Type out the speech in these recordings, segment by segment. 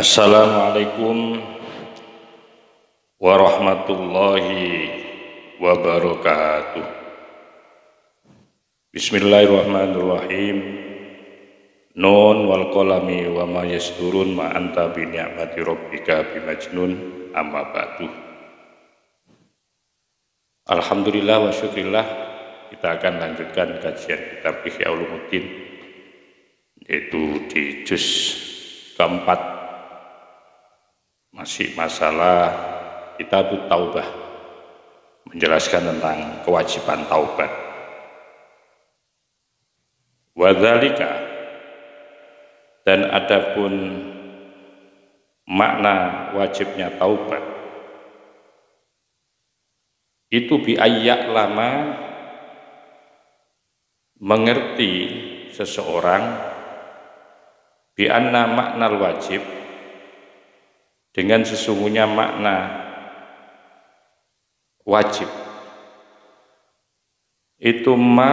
Assalamualaikum warahmatullahi wabarakatuh. Bismillahirrahmanirrahim. Nun wal qalami wa ma yasturun ma anta bi ni'mati rabbika bimajnun, amma ba'du. Alhamdulillah wa syukrillah, kita akan lanjutkan kajian kitab Ihya Ulumuddin, yaitu di juz keempat, masih masalah Kitabut Taubah, menjelaskan tentang kewajiban taubat. Wadzalika, dan adapun makna wajibnya taubat itu bi ayyak lama, mengerti seseorang bi anna maknal wajib, dengan sesungguhnya makna wajib itu ma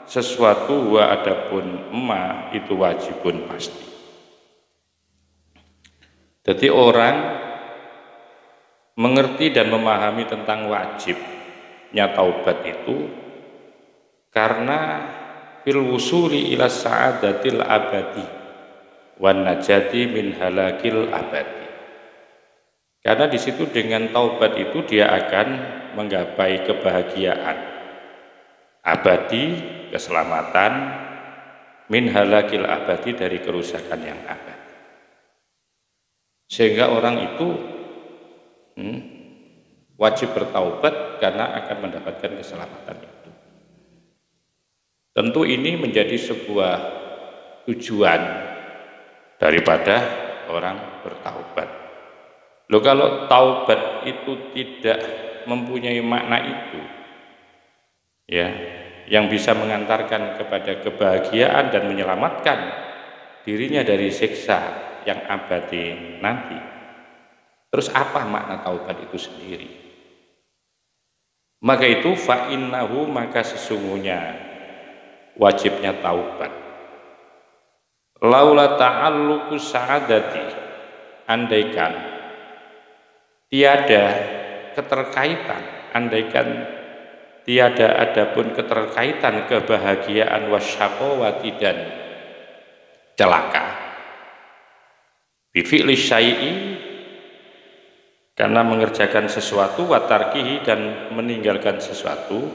sesuatu, wa adapun ma itu wajibun pasti. Jadi orang mengerti dan memahami tentang wajibnya taubat itu karena fil wusuli ila sa'adatil abadi wan najati min halakil abadi. Karena di situ dengan taubat itu dia akan menggapai kebahagiaan abadi, keselamatan, min halakil abadi, dari kerusakan yang abadi. Sehingga orang itu wajib bertaubat karena akan mendapatkan keselamatan itu. Tentu ini menjadi sebuah tujuan daripada orang bertaubat. Loh, kalau taubat itu tidak mempunyai makna itu, ya, yang bisa mengantarkan kepada kebahagiaan dan menyelamatkan dirinya dari siksa yang abadi nanti, terus apa makna taubat itu sendiri? Maka itu fa innahu, maka sesungguhnya wajibnya taubat, laula ta'alluqu sa'adati, andaikan tiada keterkaitan, andaikan tiada adapun keterkaitan kebahagiaan wasyaqawati dan celaka bifi'li syai'i, karena mengerjakan sesuatu, wa tarkihi, dan meninggalkan sesuatu,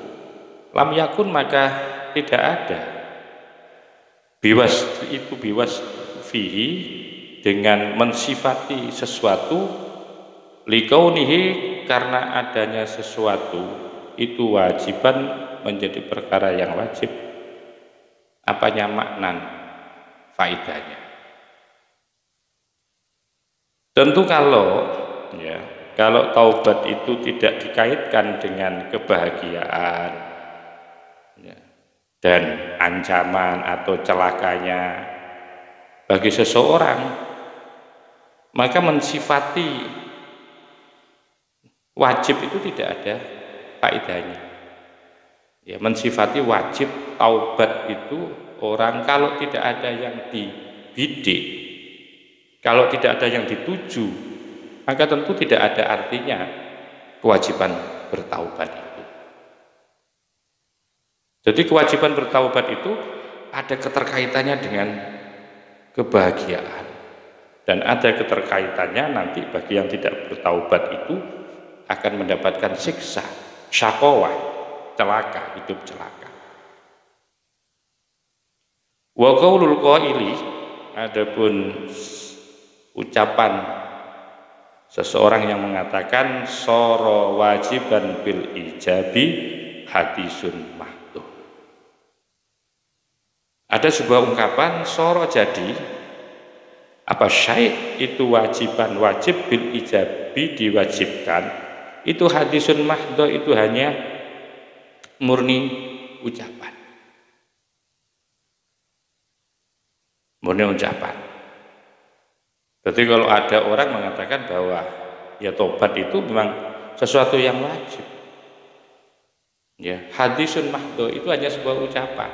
lam yakun, maka tidak ada biwas itu, biwas fihi, dengan mensifati sesuatu, likaunihi, karena adanya sesuatu itu wajiban, menjadi perkara yang wajib. Apanya makna faidahnya? Tentu kalau taubat itu tidak dikaitkan dengan kebahagiaan, ya, dan ancaman atau celakanya bagi seseorang, maka mensifati wajib itu tidak ada faedahnya. Ya, mensifati wajib taubat itu orang kalau tidak ada yang dibidik, kalau tidak ada yang dituju, maka tentu tidak ada artinya kewajiban bertaubat itu. Jadi kewajiban bertaubat itu ada keterkaitannya dengan kebahagiaan, dan ada keterkaitannya nanti bagi yang tidak bertaubat itu akan mendapatkan siksa, syaqawah, celaka, hidup celaka. Wa qaulul qaili, adapun ucapan seseorang yang mengatakan soro wajiban bil ijabi hadisun mahduh. Ada sebuah ungkapan soro, jadi apa, syai' itu wajiban, wajib, bil ijabi, diwajibkan, itu hadisun mahdo, itu hanya murni ucapan, murni ucapan. Jadi kalau ada orang mengatakan bahwa ya tobat itu memang sesuatu yang wajib, ya, hadisun mahdo itu hanya sebuah ucapan,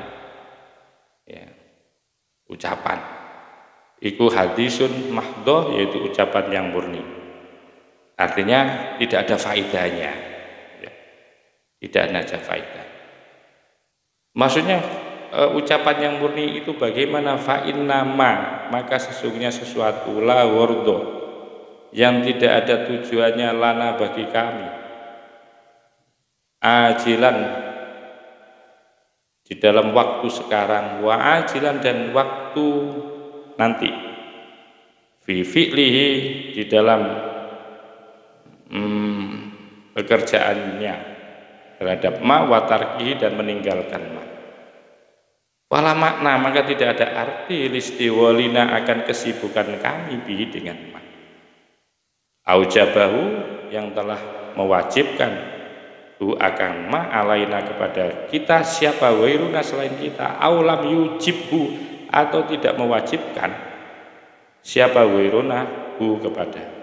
ya, ucapan iku hadisun mahdhah, yaitu ucapan yang murni. Artinya tidak ada faedahnya, ya. Tidak ada faedah. Maksudnya ucapan yang murni itu bagaimana? Fa innama, maka sesungguhnya sesuatu, la wardo, yang tidak ada tujuannya, lana bagi kami, ajilan di dalam waktu sekarang, wa ajilan dan waktu nanti, fi fi'lihi di dalam pekerjaannya terhadap ma wa tarkihi dan meninggalkan ma. Wala makna, maka tidak ada arti listiwalina akan kesibukan kami bi dengan ma. Aujabahu, yang telah mewajibkan hu akan ma alaina kepada kita, siapa wairuna selain kita, aulam yujibhu, atau tidak mewajibkan siapa wairuna hu kepada.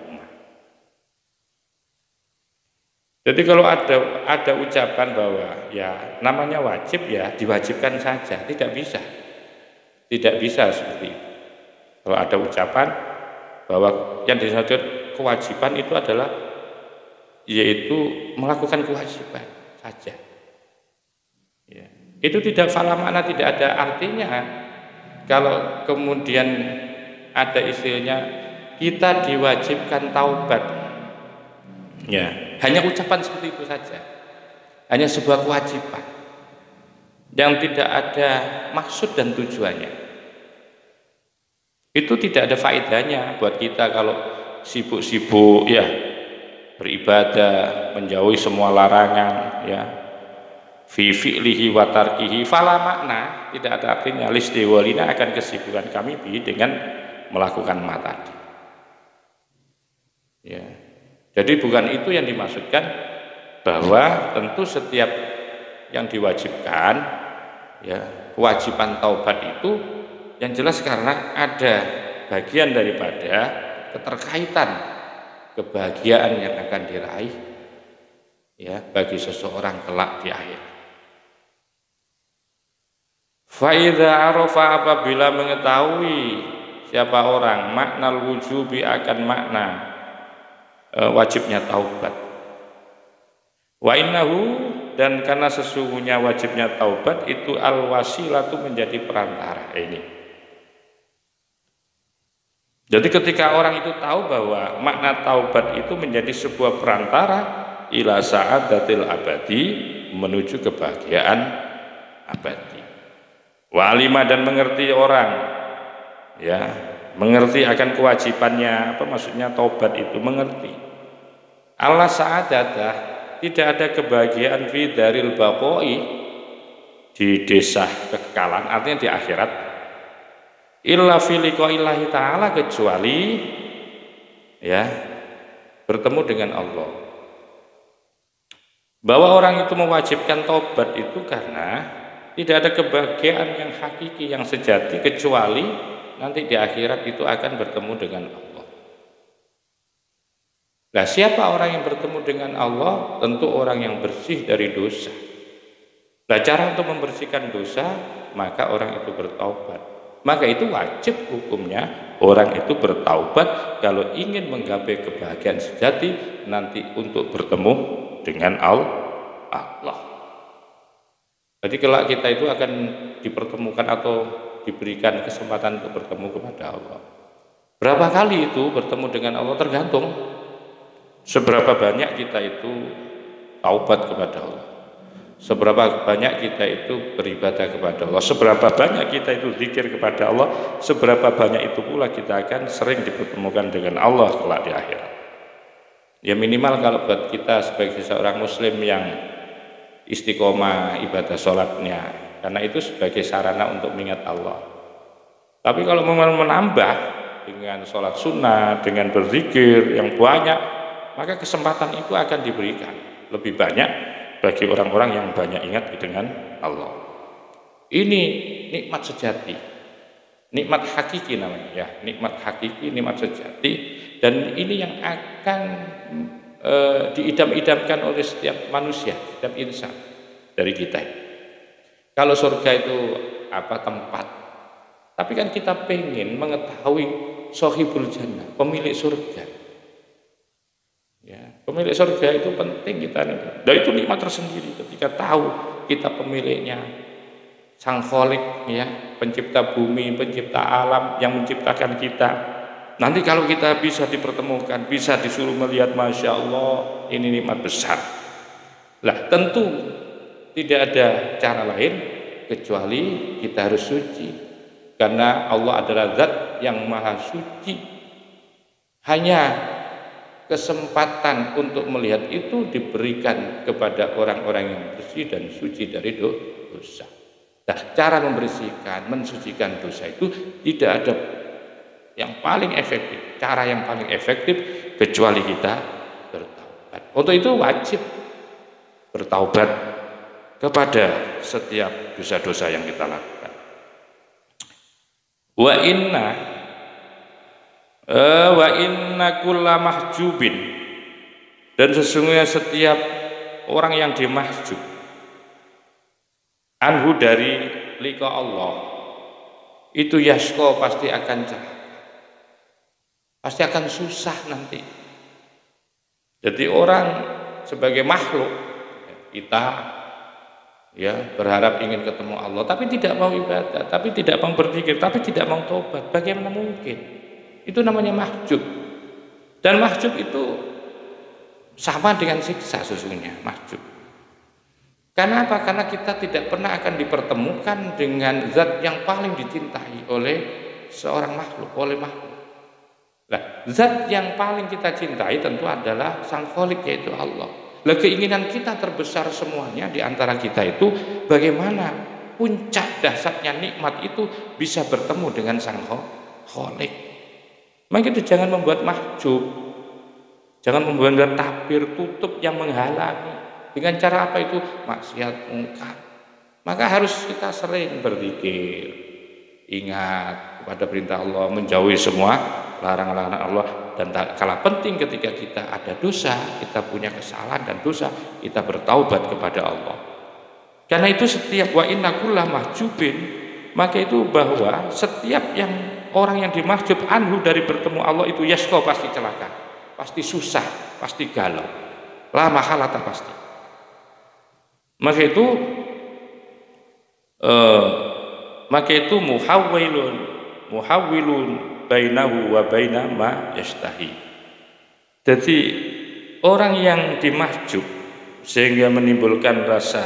Jadi kalau ada ucapan bahwa ya namanya wajib, ya diwajibkan saja, tidak bisa seperti itu. Kalau ada ucapan bahwa yang disebut kewajiban itu adalah yaitu melakukan kewajiban saja, ya, itu tidak fala makna, tidak ada artinya. Kalau kemudian ada istilahnya kita diwajibkan taubat, ya hanya ucapan seperti itu saja, hanya sebuah kewajiban yang tidak ada maksud dan tujuannya, itu tidak ada faedahnya buat kita kalau sibuk-sibuk ya beribadah, menjauhi semua larangan, ya fi fi'lihi wa tarkihi, fala makna, tidak ada artinya listiwalina akan kesibukan kami bi dengan melakukan ma tadi, ya. Jadi bukan itu yang dimaksudkan, bahwa tentu setiap yang diwajibkan, ya kewajiban taubat itu yang jelas karena ada bagian daripada keterkaitan kebahagiaan yang akan diraih, ya bagi seseorang kelak di akhir. Fa idza arafa, apabila mengetahui siapa orang makna wujubi akan makna wajibnya taubat, wa innahu, dan karena sesungguhnya wajibnya taubat itu al-wasilatu, menjadi perantara. Ini jadi ketika orang itu tahu bahwa makna taubat itu menjadi sebuah perantara ila sa'adatil abadi, menuju kebahagiaan abadi. Wa alima, dan mengerti orang, ya mengerti akan kewajibannya. Apa maksudnya taubat itu? Mengerti Allah sa'adatah, tidak ada kebahagiaan fi daril baqoi, di desa kekekalan, artinya di akhirat, illa fi liqa'illahi ta'ala, kecuali ya bertemu dengan Allah. Bahwa orang itu mewajibkan taubat itu karena tidak ada kebahagiaan yang hakiki, yang sejati, kecuali nanti di akhirat itu akan bertemu dengan Allah. Nah, siapa orang yang bertemu dengan Allah? Tentu orang yang bersih dari dosa. Nah, cara untuk membersihkan dosa, maka orang itu bertaubat. Maka itu wajib hukumnya orang itu bertaubat kalau ingin menggapai kebahagiaan sejati nanti untuk bertemu dengan Allah. Jadi kelak kita itu akan dipertemukan atau diberikan kesempatan untuk bertemu kepada Allah. Berapa kali itu bertemu dengan Allah? Tergantung seberapa banyak kita itu taubat kepada Allah, seberapa banyak kita itu beribadah kepada Allah, seberapa banyak kita itu zikir kepada Allah, seberapa banyak itu pula kita akan sering dipertemukan dengan Allah kelak di akhirat. Ya minimal kalau buat kita sebagai seorang muslim yang istiqomah ibadah sholatnya, karena itu sebagai sarana untuk mengingat Allah. Tapi kalau mau menambah dengan sholat sunnah, dengan berzikir yang banyak, maka kesempatan itu akan diberikan lebih banyak bagi orang-orang yang banyak ingat dengan Allah. Ini nikmat sejati, nikmat hakiki namanya, ya nikmat hakiki, nikmat sejati, dan ini yang akan diidam-idamkan oleh setiap manusia, setiap insan dari kita. Kalau surga itu apa? Tempat Tapi kan kita pengen mengetahui sohibul jannah, pemilik surga. Ya, pemilik surga itu penting kita nih. Dan itu nikmat tersendiri ketika tahu kita pemiliknya, Sang Kholik, ya, pencipta bumi, pencipta alam yang menciptakan kita. Nanti kalau kita bisa dipertemukan, bisa disuruh melihat, Masya Allah, ini nikmat besar. Lah tentu tidak ada cara lain kecuali kita harus suci, karena Allah adalah zat yang maha suci. Hanya kesempatan untuk melihat itu diberikan kepada orang-orang yang bersih dan suci dari dosa. Nah, cara membersihkan, mensucikan dosa itu tidak ada yang paling efektif, cara yang paling efektif kecuali kita bertaubat. Untuk itu wajib bertaubat kepada setiap dosa-dosa yang kita lakukan. Wa inna kulla mahjubin, dan sesungguhnya setiap orang yang dimahjub anhu dari liqa Allah itu yasqa, pasti akan celaka, pasti akan susah nanti. Jadi orang sebagai makhluk, kita ya berharap ingin ketemu Allah, tapi tidak mau ibadah, tapi tidak mau berzikir, tapi tidak mau tobat, bagaimana mungkin? Itu namanya mahjub. Dan mahjub itu sama dengan siksa sesungguhnya, mahjub. Karena apa? Karena kita tidak pernah akan dipertemukan dengan zat yang paling dicintai oleh seorang makhluk, oleh makhluk. Nah, zat yang paling kita cintai tentu adalah Sang Kholik, yaitu Allah. Lah, keinginan kita terbesar semuanya di antara kita itu bagaimana puncak dahsyatnya nikmat itu bisa bertemu dengan Sang Kholik. Maka itu jangan membuat mahjub, jangan membuat tabir tutup yang menghalangi. Dengan cara apa itu? Maksiat, mungkar. Maka harus kita sering berzikir, ingat kepada perintah Allah, menjauhi semua larangan-larangan Allah. Dan tak kalah penting ketika kita ada dosa, kita punya kesalahan dan dosa, kita bertaubat kepada Allah. Karena itu setiap wa inna kulla mahjubin, maka itu bahwa setiap yang orang yang dimahjub anhu dari bertemu Allah itu yasqa, pasti celaka, pasti susah, pasti galau, la mahalata, pasti. Maka itu muhawwilun bainahu wa baina ma yastahi. Jadi orang yang dimahjub sehingga menimbulkan rasa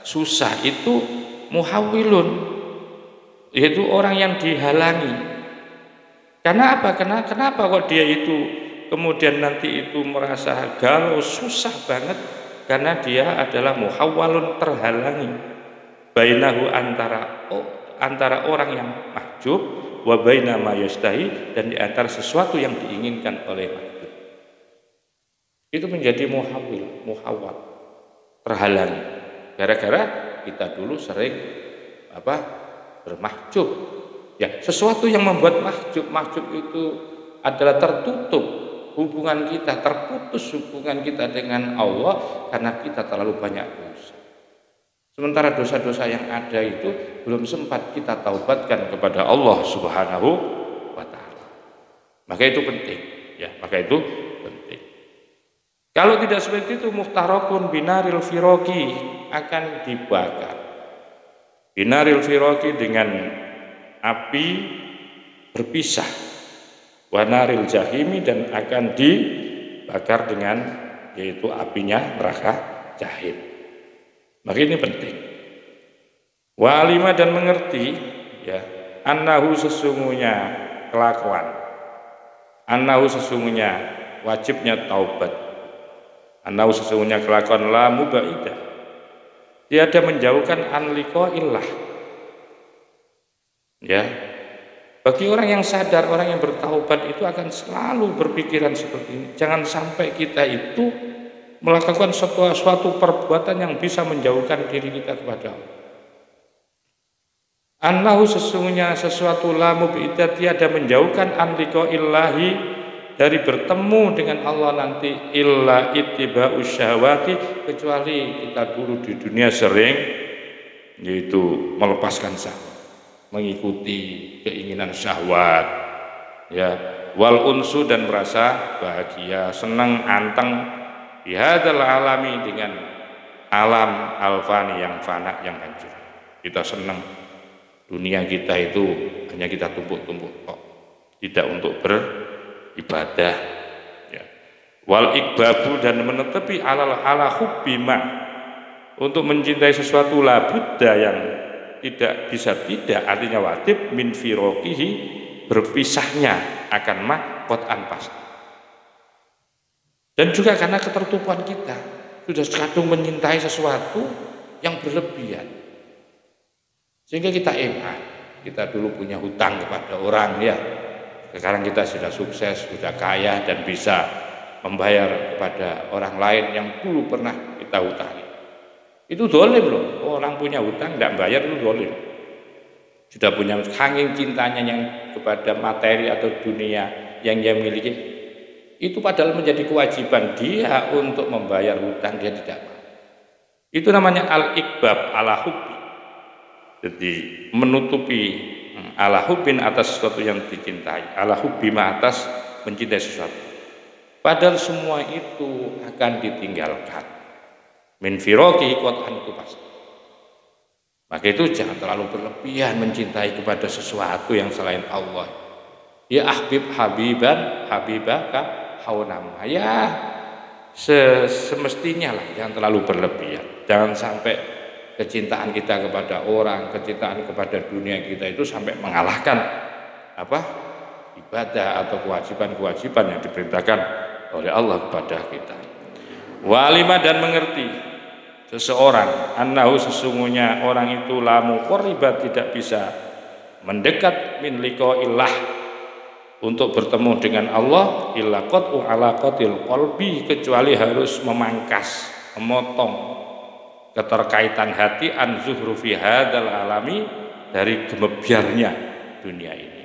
susah itu muhawwilun, yaitu orang yang dihalangi. Karena apa? Kenapa kok dia itu kemudian nanti itu merasa galau, susah banget? Karena dia adalah muhawwalun, terhalangi. Bainahu, antara orang yang mahjub, wa baina ma yastahi, dan di antara sesuatu yang diinginkan oleh mahjub. Itu menjadi muhawwal, terhalangi. Gara-gara kita dulu sering bermahjub. Ya, sesuatu yang membuat mahjub itu adalah tertutup hubungan kita, terputus hubungan kita dengan Allah karena kita terlalu banyak dosa. Sementara dosa-dosa yang ada itu belum sempat kita taubatkan kepada Allah Subhanahu wa taala. Maka itu penting, ya, maka itu penting. Kalau tidak seperti itu, muhtarakun binaril firaqi, akan dibakar. Binaril firaqi, dengan api berpisah, wanaril jahimi, dan akan dibakar dengan, yaitu apinya neraka jahim. Maka ini penting. Wa alima, dan mengerti, ya, annahu, sesungguhnya kelakuan, annahu, sesungguhnya wajibnya taubat, annahu, sesungguhnya kelakuan la mubaidah, tiada menjauhkan an liqa'illah. Ya, bagi orang yang sadar, orang yang bertaubat itu akan selalu berpikiran seperti ini. Jangan sampai kita itu melakukan suatu perbuatan yang bisa menjauhkan diri kita kepada Allah. Annahu, sesungguhnya sesuatu la mub'idah, tiada menjauhkan an liqa'illahi, dari bertemu dengan Allah nanti, illa ittiba'us syahwati, kecuali kita dulu di dunia sering, yaitu melepaskan syahwat. mengikuti keinginan syahwat, ya, wal unsu dan merasa bahagia, senang, anteng bihadzal alami dengan alam alfani yang fana, yang hancur. Kita senang dunia kita itu hanya kita tumpuk-tumpuk kok, tidak untuk beribadah, ya. Wal ikbabu dan menetepi ala hubbima, untuk mencintai sesuatu la budda yang tidak bisa tidak, artinya wajib, min firoqihi, berpisahnya akan qat'an pasti. Dan juga karena ketertutupan kita sudah kadung menyintai sesuatu yang berlebihan, sehingga kita kita dulu punya hutang kepada orang, ya, sekarang kita sudah sukses, sudah kaya dan bisa membayar kepada orang lain yang dulu pernah kita hutangi. Itu dolim loh, orang punya hutang tidak bayar itu dolim. Sudah punya saking cintanya yang kepada materi atau dunia yang dia miliki, itu padahal menjadi kewajiban dia untuk membayar hutang, dia tidak mau. Itu namanya al-ikbab ala hubbi. Jadi menutupi ala hubbin atas sesuatu yang dicintai, ala hubbima atas mencintai sesuatu. Padahal semua itu akan ditinggalkan. Min firoqihi qat'an, itu pasti. Maka itu jangan terlalu berlebihan mencintai kepada sesuatu yang selain Allah. Ya ahbib habibaka haunama. Ya semestinya lah, jangan terlalu berlebihan. Jangan sampai kecintaan kita kepada orang, kecintaan kepada dunia kita itu sampai mengalahkan ibadah atau kewajiban-kewajiban yang diperintahkan oleh Allah kepada kita. Walima, dan mengerti seseorang annahu, sesungguhnya orang itu la muqarriba, tidak bisa mendekat min liqa'illah, untuk bertemu dengan Allah, illa qat'u alaqatil qalbi, kecuali harus memangkas, memotong keterkaitan hati an zuhrufi hadzal alami, dari gemebiarnya dunia ini.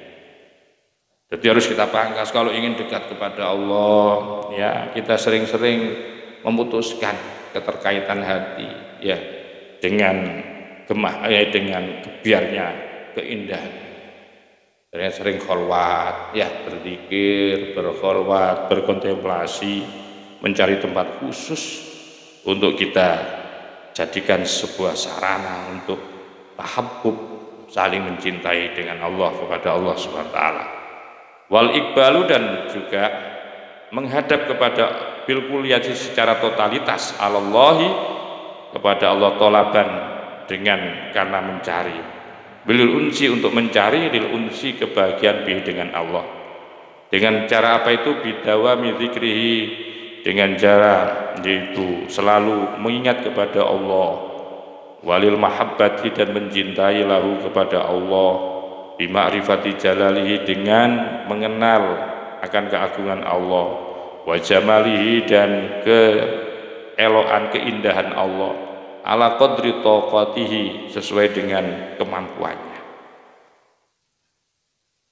Jadi harus kita pangkas kalau ingin dekat kepada Allah, ya, kita sering-sering memutuskan keterkaitan hati, ya, dengan dengan gebiarnya keindahan. Dan sering kholwat, ya, berzikir, berkholwat, berkontemplasi, mencari tempat khusus untuk kita jadikan sebuah sarana untuk tahabbub, saling mencintai dengan Allah, kepada Allah Subhanahu wa taala. Wal ikbalu, dan juga menghadap kepada bil kulliyati, secara totalitas, alallahi, kepada Allah, tolaban, dengan karena mencari, bilul unsi, untuk mencari, lil unsi, kebahagiaan bih, dengan Allah. Dengan cara apa itu? Bidawami dzikrihi, dengan cara yaitu selalu mengingat kepada Allah, walil mahabbati, dan mencintai lahu, kepada Allah, bima'rifati jalalihi, dengan mengenal akan keagungan Allah, wa jamalihi, dan keelokan keindahan Allah, ala qadri taqatihi, sesuai dengan kemampuannya.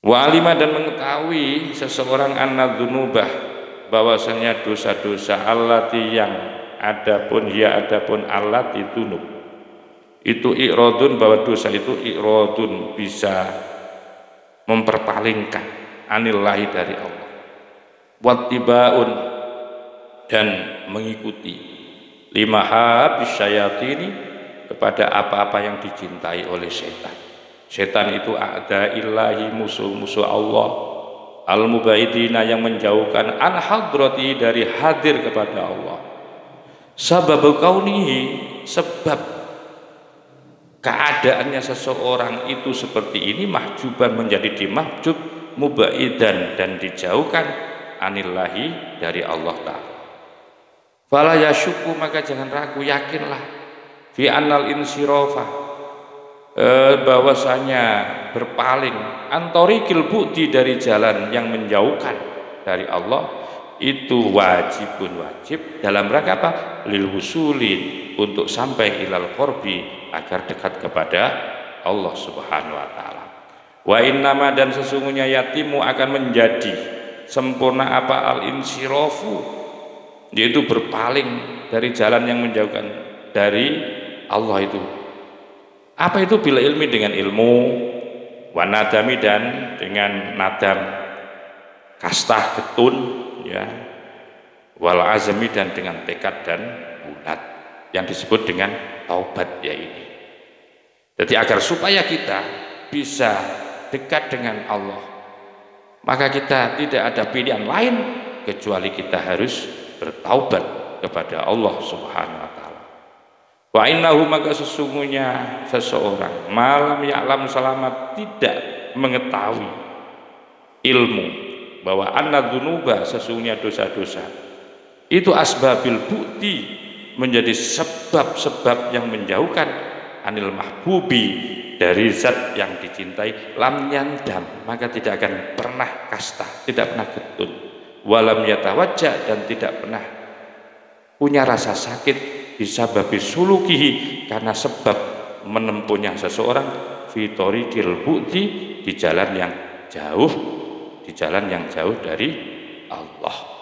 Wa alima, dan mengetahui seseorang anna dzunubah, bahwasanya dosa-dosa, allati, yang adapun allati dzunub itu i'radun, bahwa dosa itu i'radun, bisa memperpalingkan anillahi, dari Allah, wattibaun, dan mengikuti lima habis syayatini, kepada apa-apa yang dicintai oleh setan. Setan itu a'daillahi, musuh-musuh Allah, al-mubaidina, yang menjauhkan an hadrati, dari hadir kepada Allah. Sababu kaunihi, sebab keadaannya seseorang itu seperti ini, mahjuban, menjadi dimahjub, mubaidan, dan dijauhkan anillahi, dari Allah Ta'ala. Fala yasyuku, maka jangan ragu, yakinlah, fi annal insirafa, bahwasanya berpaling, antorikil bu'di, dari jalan yang menjauhkan dari Allah, itu wajibun, wajib, dalam rangka apa? Lil wusuli, untuk sampai ilal qorbi, agar dekat kepada Allah Subhanahu wa taala. Wa innama, dan sesungguhnya yatimu, akan menjadi sempurna apa? Al insirafu, yaitu berpaling dari jalan yang menjauhkan dari Allah itu. Apa itu? Bila ilmi, dengan ilmu, wanadami dan dengan nadam kastah getun ya, wal azmi dan dengan tekad dan bulat yang disebut dengan taubat ya ini. Jadi agar supaya kita bisa dekat dengan Allah, maka kita tidak ada pilihan lain kecuali kita harus bertaubat kepada Allah Subhanahu wa taala. Wa innahu, maka sesungguhnya seseorang malam ya'lam selama tidak mengetahui ilmu bahwa anna dzunuba, sesungguhnya dosa-dosa itu asbabil bukti, menjadi sebab-sebab yang menjauhkan anil mahbubi, dari zat yang dicintai, lam yandam, maka tidak akan pernah kasta, tidak pernah getun, walam yatawajja, dan tidak pernah punya rasa sakit bisa babi sulukihi, karena sebab menempuhnya seseorang fitorikil bukti, di jalan yang jauh, di jalan yang jauh dari Allah.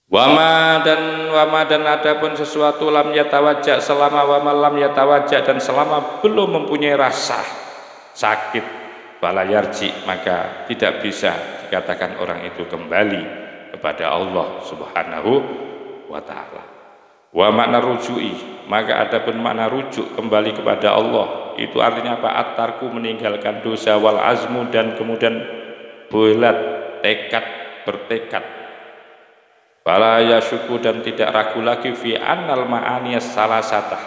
Wama dan adapun sesuatu lam yatawajja, selama wama lam yatawajja, dan selama belum mempunyai rasa sakit, fala yarji, maka tidak bisa dikatakan orang itu kembali kepada Allah Subhanahu wa taala. Wa makna rujui, maka adapun makna rujuk kembali kepada Allah, itu artinya apa? At-tarku, meninggalkan dosa, wal azmu, dan kemudian bulat tekad, bertekad, fala yasyuku, dan tidak ragu lagi fi annal ma'aniyas salasatah,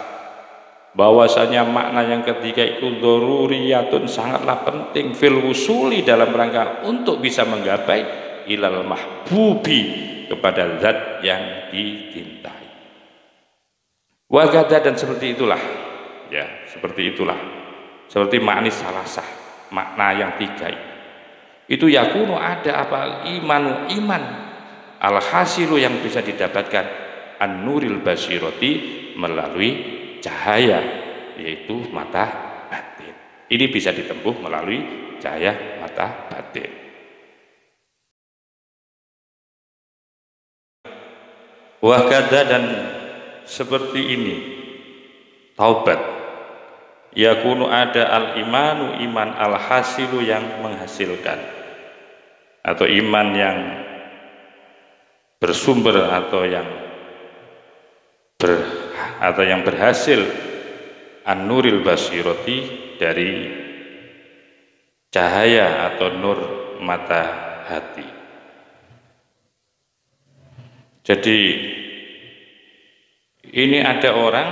bahwasanya makna yang ketiga itu dzururiyatun, sangatlah penting, fil wusuli, dalam rangka untuk bisa menggapai ilal mahbubi, kepada zat yang dicintai. Wagada, dan seperti itulah ya, seperti itulah, seperti makna salasah, makna yang tiga itu yakunu, ada apa? Imanu, iman, al hasilu, yang bisa didapatkan an-nuril basiroti, melalui cahaya, yaitu mata batin. Ini bisa ditempuh melalui cahaya mata batin. Wagada, dan seperti ini taubat, yakunu, ada al-imanu, iman, al-hasilu, yang menghasilkan, atau iman yang bersumber, atau yang berhasil an-nuril basiroti, dari cahaya atau nur mata hati. Jadi ini ada orang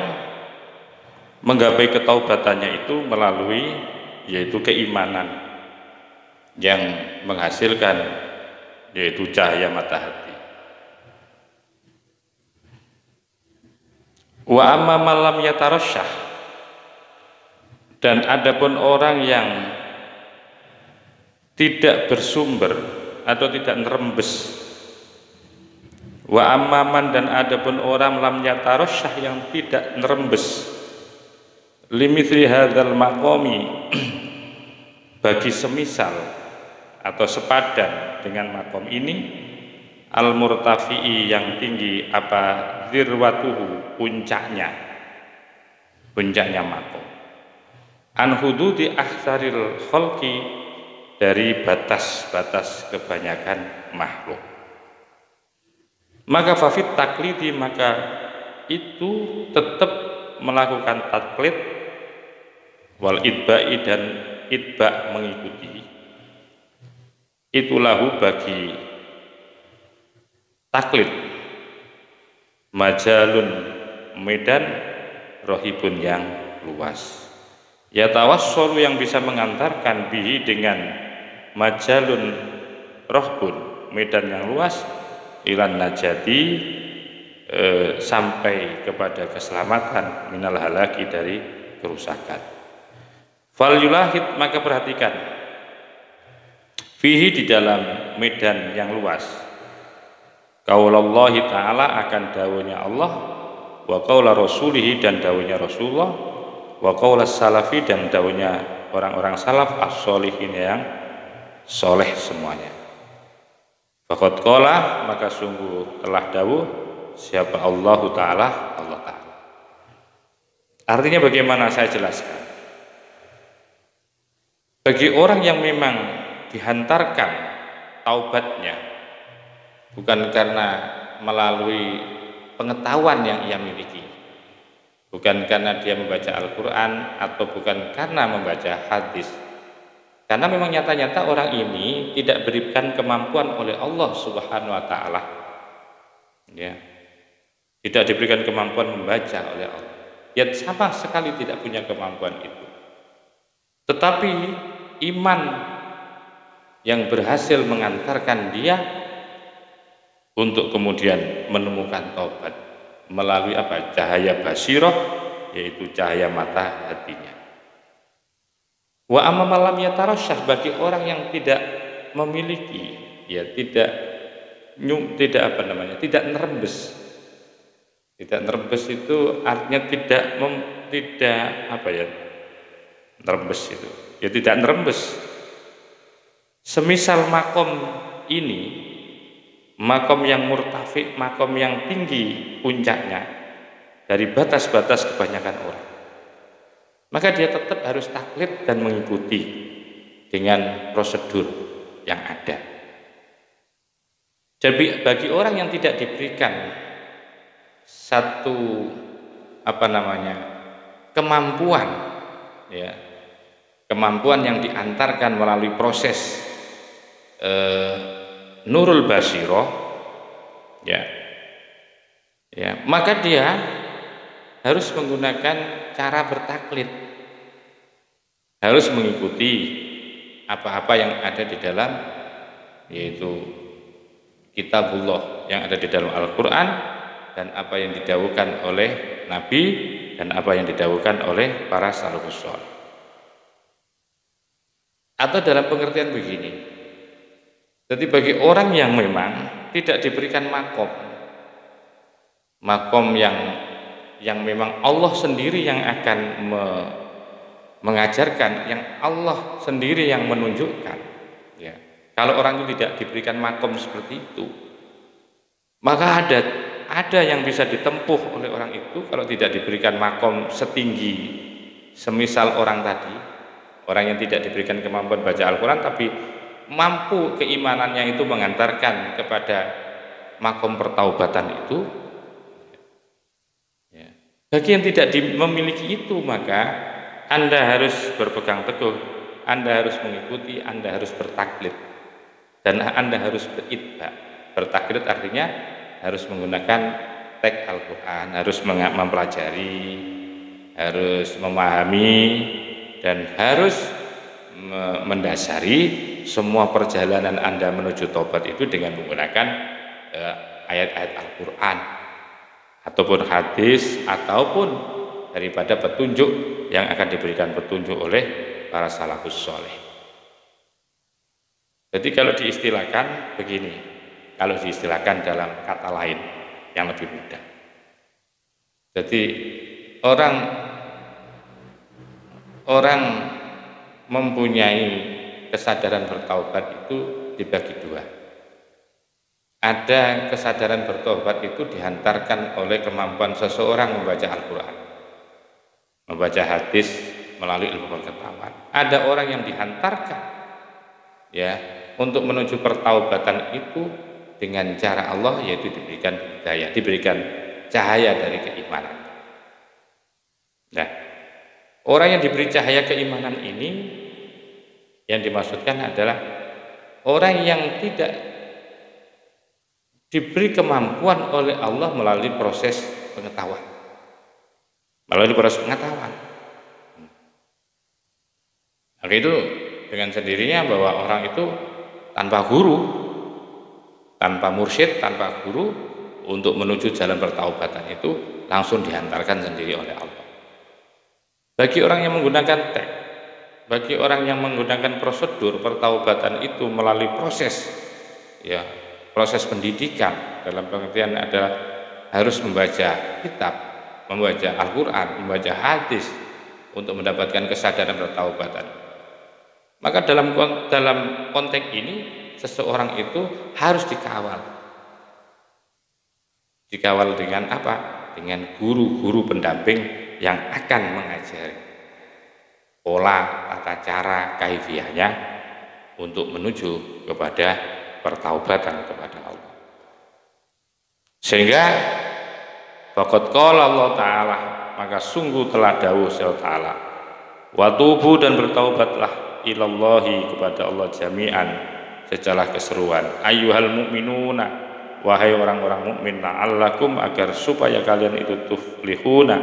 menggapai ketaubatannya itu melalui, yaitu keimanan yang menghasilkan, yaitu cahaya mata hati. Wa amma malam yatarasyah, dan adapun orang yang tidak bersumber atau tidak nerembes. Wa amman, dan adapun orang lam yatarasyah, yang tidak nerembes, limithli hadzal maqami, bagi semisal atau sepadan dengan makom ini, al murtafi'i, yang tinggi, apa? Dzirwatuhu, puncaknya makom, an hududi aksaril khalqi, dari batas-batas kebanyakan makhluk. Maka fafit taklidi, maka itu tetap melakukan taklid, wal idba'i, dan idba' mengikuti, itu lahu, bagi taklid, majalun, medan, rohibun, yang luas, ya tawassalu, yang bisa mengantarkan, bihi, dengan majalun rohbun, medan yang luas, ilan najati, sampai kepada keselamatan, minal halaki, dari kerusakan. Fal yulahid, maka perhatikan, fihi, di dalam medan yang luas, qaulallahi ta'ala, akan dawuhnya Allah, wa qaula rasulihi, dan dawuhnya Rasulullah, wa qaula salafi, dan dawuhnya orang-orang salaf, as-sholihin, yang soleh semuanya. Faqad qala, maka sungguh telah dawuh siapa Allah Ta'ala, Allah Ta'ala. Artinya bagaimana? Saya jelaskan. Bagi orang yang memang dihantarkan taubatnya bukan karena melalui pengetahuan yang ia miliki, bukan karena dia membaca Al-Quran, atau bukan karena membaca hadis, karena memang nyata-nyata orang ini tidak diberikan kemampuan oleh Allah Subhanahu wa Ta'ala, ya, tidak diberikan kemampuan membaca oleh Allah, dia sama sekali tidak punya kemampuan itu. Tetapi iman yang berhasil mengantarkan dia untuk kemudian menemukan taubat melalui apa? Cahaya basirah, yaitu cahaya mata hatinya. Wa amma lam yatarasyah, bagi orang yang tidak memiliki, ya, tidak apa namanya, tidak nerembes. Tidak nerembes itu artinya tidak apa ya? Nerembes itu. Ya tidak nerembes. Semisal makom ini, makom yang murtafi, makom yang tinggi puncaknya dari batas-batas kebanyakan orang, maka dia tetap harus taklid dan mengikuti dengan prosedur yang ada. Jadi bagi orang yang tidak diberikan satu apa namanya kemampuan, ya, kemampuan yang diantarkan melalui proses nurul basiroh, ya, maka dia harus menggunakan cara bertaklid, harus mengikuti apa-apa yang ada di dalam, yaitu kitabullah yang ada di dalam Al-Quran, dan apa yang didhawuhkan oleh Nabi, dan apa yang didhawuhkan oleh para salafus shalih. Atau dalam pengertian begini, jadi bagi orang yang memang tidak diberikan makom yang memang Allah sendiri yang akan mengajarkan, yang Allah sendiri yang menunjukkan, ya. Kalau orang itu tidak diberikan makom seperti itu, maka ada yang bisa ditempuh oleh orang itu kalau tidak diberikan makom setinggi semisal orang tadi, orang yang tidak diberikan kemampuan baca Al-Quran tapi mampu keimanannya itu mengantarkan kepada makom pertaubatan itu, ya. Bagi yang tidak memiliki itu, maka Anda harus berpegang teguh, Anda harus mengikuti, Anda harus bertaklid, dan Anda harus beritba. Bertaklid artinya harus menggunakan teks Al-Quran, harus mempelajari, harus memahami, dan harus mendasari semua perjalanan Anda menuju taubat itu dengan menggunakan ayat-ayat Al-Quran ataupun hadis, ataupun daripada petunjuk yang akan diberikan petunjuk oleh para salafus shalih. Jadi kalau diistilahkan begini, kalau diistilahkan dalam kata lain yang lebih mudah, jadi orang mempunyai kesadaran bertaubat itu dibagi dua. Ada kesadaran bertobat itu dihantarkan oleh kemampuan seseorang membaca Al-Quran, membaca hadis melalui ilmu pengetahuan. Ada orang yang dihantarkan, ya, untuk menuju pertaubatan itu dengan cara Allah, yaitu diberikan hidayah, diberikan cahaya dari keimanan. Nah, orang yang diberi cahaya keimanan ini yang dimaksudkan adalah orang yang tidak diberi kemampuan oleh Allah melalui proses pengetahuan. Melalui proses pengetahuan. Maka itu dengan sendirinya bahwa orang itu tanpa guru, tanpa mursyid, tanpa guru untuk menuju jalan pertaubatan itu langsung dihantarkan sendiri oleh Allah. Bagi orang yang menggunakan teks, bagi orang yang menggunakan prosedur pertaubatan itu melalui proses, ya, proses pendidikan, dalam pengertian adalah harus membaca kitab, membaca Al-Quran, membaca hadis untuk mendapatkan kesadaran pertaubatan. Maka dalam konteks ini seseorang itu harus dikawal. Dikawal dengan apa? Dengan guru-guru pendamping yang akan mengajari. pola, tata cara, kaifiahnya untuk menuju kepada pertaubatan kepada Allah. Sehingga faqad qala Allah Ta'ala, maka sungguh telah dawuh Allah Ta'ala, wa tubu, dan bertaubatlah ilallahi kepada Allah jami'an secara keseruan, ayyuhal mu'minuna, wahai orang-orang mukmin, la'allakum, agar supaya kalian itu tuflihuna,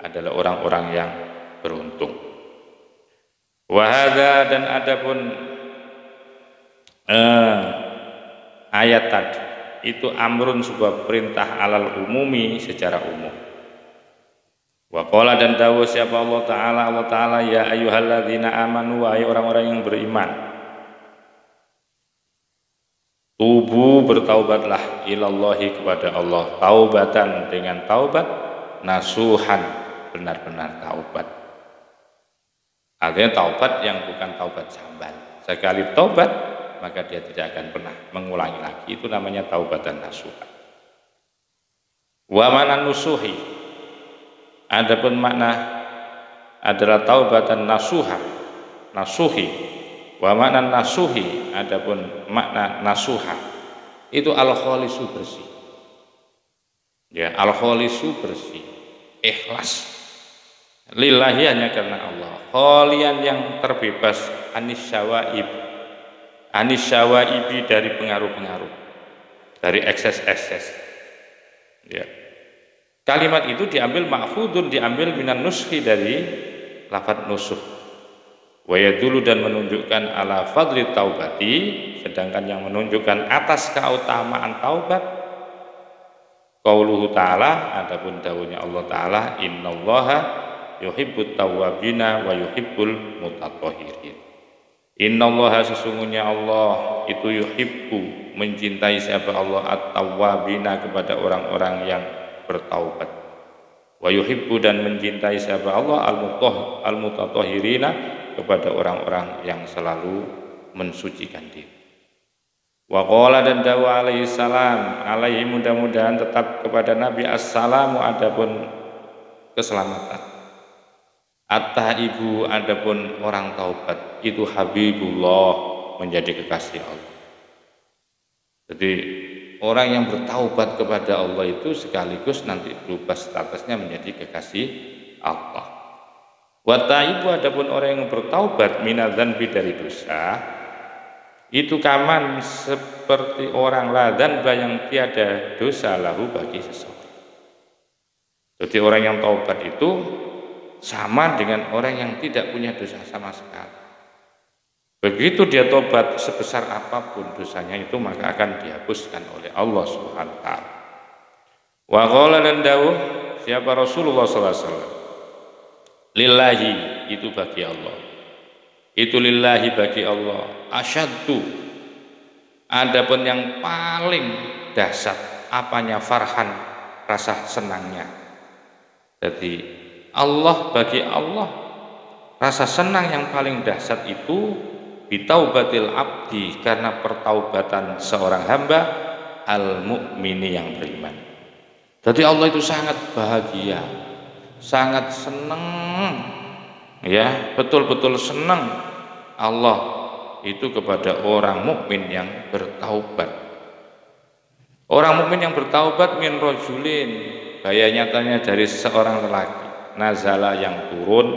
adalah orang-orang yang beruntung. Wa hadza, dan adapun ayat tadi itu amrun, sebuah perintah alal umumi, secara umum. Wa qala, dan dawuh siapa Allah Ta'ala, ya ayyuhalladzina amanu, wahai orang-orang yang beriman, tubu, bertaubatlah ilallahi kepada Allah, taubatan, dengan taubat, nasuhan, benar-benar taubat. Artinya taubat yang bukan taubat sambal. Sekali taubat maka dia tidak akan pernah mengulangi lagi. Itu namanya taubatan nasuha. Wa mana nusuhi, adapun makna adalah taubatan nasuha, nasuhi. Wa makna nasuhi, adapun makna nasuha itu al-khalisu, bersih. Ya, al-khalisu, bersih, ikhlas. Lillahi, hanya karena Allah. Khalian, yang terbebas, anis syawaibi, dari pengaruh-pengaruh, dari ekses-ekses. Ya. Kalimat itu diambil ma'khudun, diambil minan nushi, dari lafadz nusuh. Wa yadullu, dan menunjukkan ala fadli taubati, sedangkan yang menunjukkan atas keutamaan taubat, qauluhu ta'ala, adapun dawuhnya Allah Ta'ala, innallaha yuhibbut tawwabina wa yuhibbul mutatahhirin. Innallaha, sesungguhnya Allah itu yuhibbu, mencintai siapa Allah, at-tawwabina, kepada orang-orang yang bertaubat, wa yuhibbu, dan mencintai siapa Allah, al-mutatahhirina, kepada orang-orang yang selalu mensucikan diri. Wa qala, dan dawuh alaihi salam, alaihi, mudah-mudahan tetap kepada Nabi, assalamu, adapun keselamatan. At-taibu, adapun orang taubat, itu habibullah, menjadi kekasih Allah. Jadi orang yang bertaubat kepada Allah itu sekaligus nanti berubah statusnya menjadi kekasih Allah. Wa taibu, adapun orang yang bertaubat minadzanbi, dari dosa, itu kaman, seperti orang ladzanba, yang tiada dosa lahu, bagi seseorang. Jadi orang yang taubat itu sama dengan orang yang tidak punya dosa sama sekali. Begitu dia tobat, sebesar apapun dosanya itu, maka akan dihapuskan oleh Allah Subhanahu wa ta'ala. Wa qala, dan dawuh siapa Rasulullah sallallahu alaihi wasallam, lillahi, itu bagi Allah. Itu lillahi, bagi Allah, asyaddu, adapun yang paling dahsyat, apanya, farhan, rasa senangnya. Jadi Allah, bagi Allah, rasa senang yang paling dahsyat itu bitaubatil abdi, karena pertaubatan seorang hamba, al-mu'mini, yang beriman. Jadi Allah itu sangat bahagia, sangat senang, ya, betul-betul senang Allah itu kepada orang mukmin yang bertaubat. Orang mukmin yang bertaubat min rajulin, gaya nyatanya dari seorang lelaki, nazala, yang turun,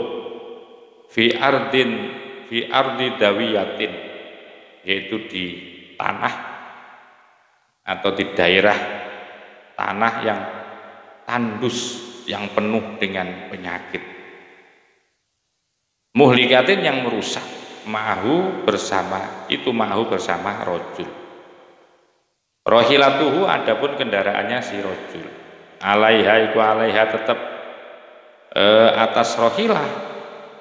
fi ardi dawiyatin, yaitu di tanah atau di daerah tanah yang tandus, yang penuh dengan penyakit, muhlikatin, yang merusak, ma'ahu, bersama, itu ma'ahu, bersama rojul, rohilatuhu, adapun kendaraannya si rojul, alaiha, iku alaiha, tetap atas rohilah,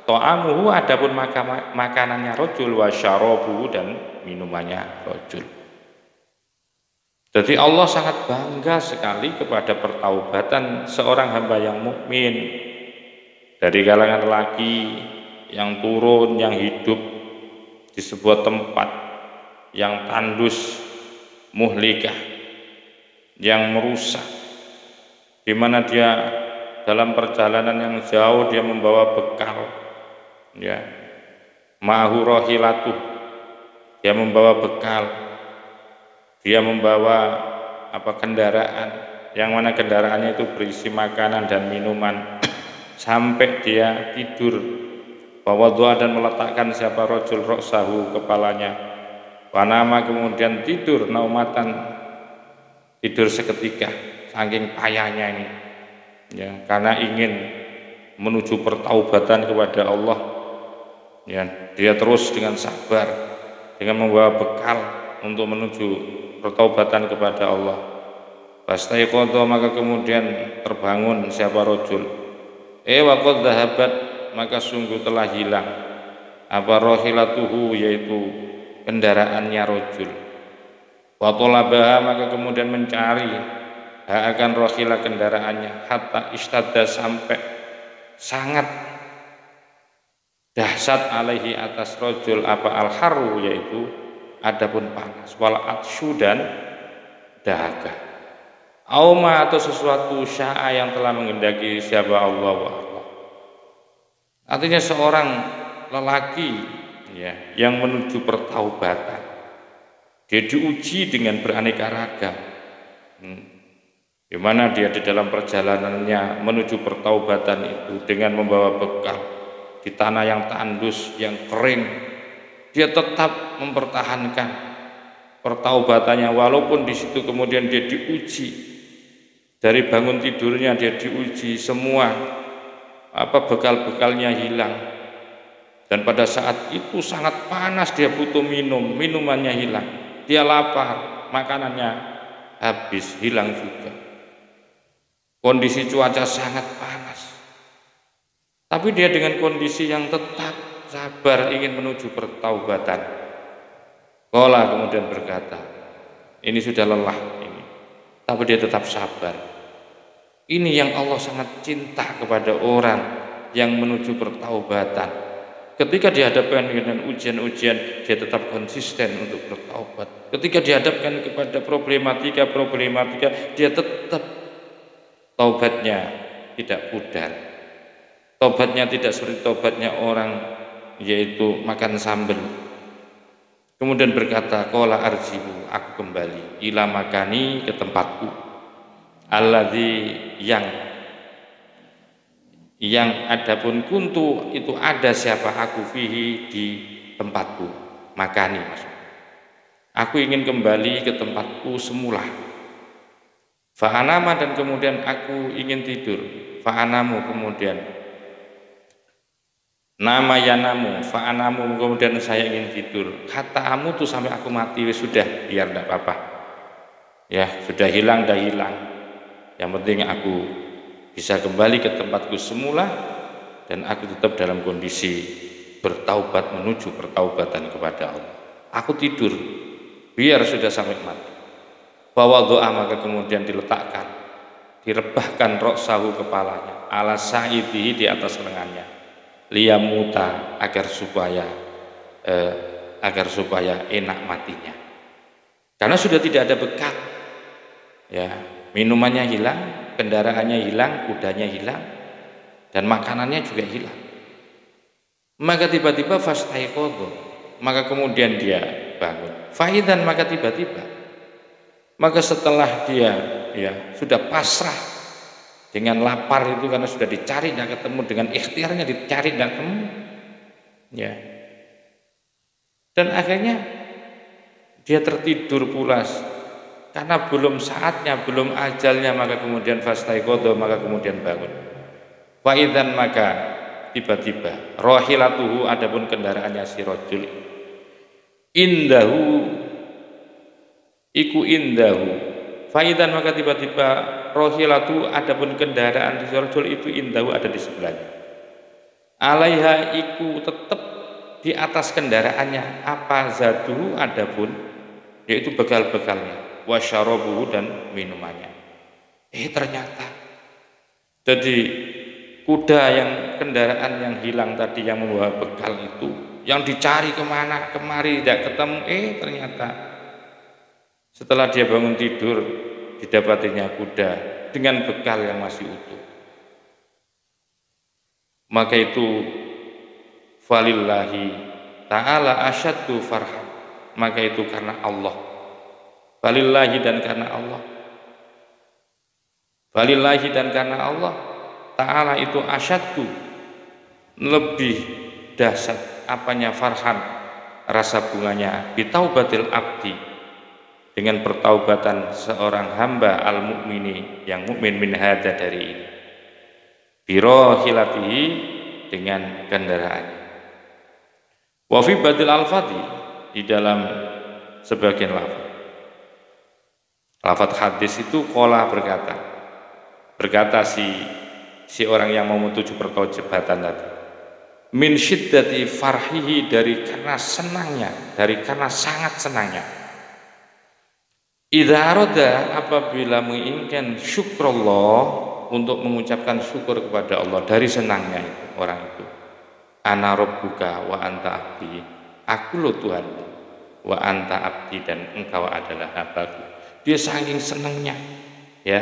to'amuhu, adapun makanannya rojul, wa syarabuhu, dan minumannya rojul. Jadi Allah sangat bangga sekali kepada pertaubatan seorang hamba yang mukmin, dari kalangan lelaki yang turun, yang hidup di sebuah tempat yang tandus, muhlikah, yang merusak, di mana dia dalam perjalanan yang jauh dia membawa bekal, ya, ma'hu rahilatuh, dia membawa bekal, dia membawa kendaraan, yang mana kendaraannya itu berisi makanan dan minuman, sampai dia tidur. Bahwa doa dan meletakkan siapa rojul roksahu, kepalanya, panama, kemudian tidur, naumatan, tidur seketika, saking payahnya ini, ya, karena ingin menuju pertaubatan kepada Allah, ya, dia terus dengan sabar, dengan membawa bekal untuk menuju pertaubatan kepada Allah. Fastaiqadha, maka kemudian terbangun siapa rojul, wa qad dhahabat, maka sungguh telah hilang rahilatuhu, yaitu kendaraannya rojul. Wa talabaha, maka kemudian mencari akan rahilah, kendaraannya, hatta istadda, sampai sangat dahsyat, alaihi, atas rojul, al-haru, yaitu adapun panas, wal atsyu, dan dahaga, auma, atau sesuatu sya'a, yang telah menghendaki siapa Allah wa Allah. Artinya seorang lelaki, ya, yang menuju pertaubatan, dia diuji dengan beraneka ragam, di mana dia di dalam perjalanannya menuju pertaubatan itu dengan membawa bekal di tanah yang tandus, yang kering, dia tetap mempertahankan pertaubatannya, walaupun di situ kemudian dia diuji, dari bangun tidurnya dia diuji, semua bekal-bekalnya hilang, dan pada saat itu sangat panas, dia butuh minumannya hilang, dia lapar, makanannya habis, hilang juga, kondisi cuaca sangat panas, tapi dia dengan kondisi yang tetap sabar ingin menuju pertaubatan. Qala, kemudian berkata, ini sudah lelah ini, tapi dia tetap sabar. Ini yang Allah sangat cinta kepada orang yang menuju pertaubatan. Ketika dihadapkan dengan ujian-ujian, dia tetap konsisten untuk bertaubat. Ketika dihadapkan kepada problematika, dia tetap taubatnya tidak pudar. Taubatnya tidak seperti taubatnya orang, yaitu makan sambal. Kemudian berkata, qala arjibu, aku kembali, ila makani, ke tempatku, alladzi, yang adapun kuntu, itu ada siapa aku, fihi, di tempatku, makani maksudnya, aku ingin kembali ke tempatku semula. Fa'anama, dan kemudian aku ingin tidur. Fa'anamu, kemudian nama yanamu, fa'anamu, kemudian saya ingin tidur. Kata amu tuh sampai aku mati, sudah, biar tidak apa-apa, ya, sudah hilang, dah hilang. Yang penting aku bisa kembali ke tempatku semula, dan aku tetap dalam kondisi bertaubat, menuju pertaubatan kepada Allah. Aku tidur, biar sudah sampai mati. Bahwa doa, maka kemudian diletakkan, direbahkan roksahu, kepalanya, ala sa'idihi, di atas lengannya, liyamuta, agar supaya enak matinya, karena sudah tidak ada bekal, ya, minumannya hilang, kendaraannya hilang, kudanya hilang, dan makanannya juga hilang. Maka tiba-tiba fastaiqadha, maka kemudian dia bangun. Faidan, maka tiba-tiba, maka setelah dia, ya, sudah pasrah dengan lapar itu, karena sudah dicari tidak ketemu, dengan ikhtiarnya dicari tidak ketemu, ya, dan akhirnya dia tertidur pulas karena belum saatnya, belum ajalnya, maka kemudian fastaiqadha, maka kemudian bangun. Faidan, maka tiba-tiba, rahilatuhu, adapun kendaraannya si rajul, indahu, iku indahu. Faidan, maka tiba-tiba, rahilatu, adapun kendaraan si rajul itu, indahu, ada di sebelahnya. Alaiha, iku, tetap di atas kendaraannya, apa zaduhu, adapun, yaitu bekal-bekalnya, wasyarabuhu, dan minumannya. Ternyata jadi kuda, yang kendaraan yang hilang tadi, yang membawa bekal itu, yang dicari kemana kemari tidak ketemu, ternyata setelah dia bangun tidur, didapatinya kuda dengan bekal yang masih utuh. Maka itu falillahi ta'ala asyaddu farhan, maka itu karena Allah. Falillahi dan karena Allah, falillahi dan karena Allah ta'ala itu asyaddu, lebih dahsyat apanya, farhan, rasa bunganya, bitaubatil abdi, dengan pertaubatan seorang hamba al-mu'mini, yang mukmin, min hadza, dari ini, birohilatihi, dengan kendaraannya. Wa fi badil al-fadhi, di dalam sebagian lafaz hadis itu qala, berkata si orang yang mau menuju pertobatan tadi, min syiddati farhihi, dari karena senangnya, dari karena sangat senangnya, idza arada, apabila menginginkan syukrullah, untuk mengucapkan syukur kepada Allah dari senangnya itu, orang itu, ana rabbuka wa anta abdi, aku lo Tuhanmu, wa anta abdi, dan engkau adalah hambaku. Dia saking senangnya ya